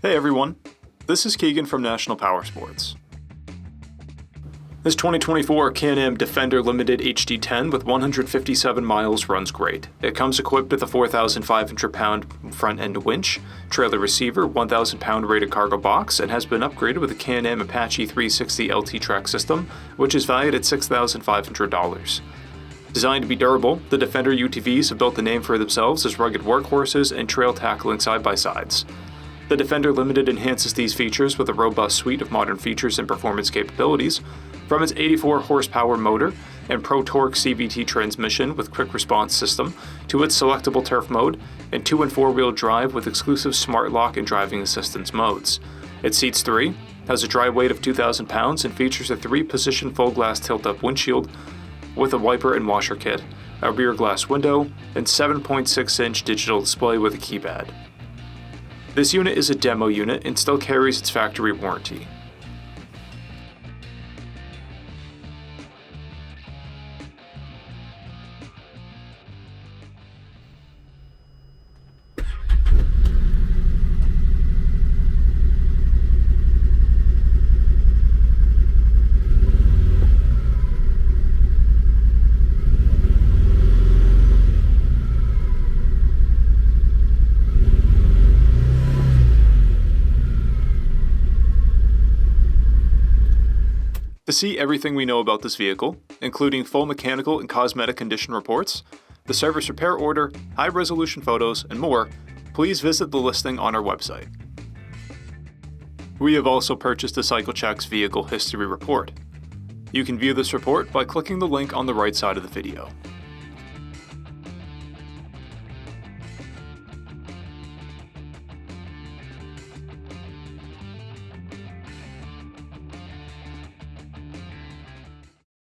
Hey everyone, this is Keegan from National Powersports. This 2024 Can-Am Defender Limited HD10 with 157 miles runs great. It comes equipped with a 4,500-pound front-end winch, trailer receiver, 1,000-pound rated cargo box, and has been upgraded with a Can-Am Apache 360 LT track system, which is valued at $6,500. Designed to be durable, the Defender UTVs have built the name for themselves as rugged workhorses and trail tackling side-by-sides. The Defender Limited enhances these features with a robust suite of modern features and performance capabilities, from its 84 horsepower motor and Pro Torque CVT transmission with quick response system to its selectable turf mode and 2- and 4-wheel drive with exclusive smart lock and driving assistance modes. It seats 3, has a dry weight of 2,000 pounds, and features a 3-position full glass tilt-up windshield with a wiper and washer kit, a rear glass window, and 7.6-inch digital display with a keypad. This unit is a demo unit and still carries its factory warranty. To see everything we know about this vehicle, including full mechanical and cosmetic condition reports, the service repair order, high-resolution photos, and more, please visit the listing on our website. We have also purchased a CycleCheck's Vehicle History Report. You can view this report by clicking the link on the right side of the video.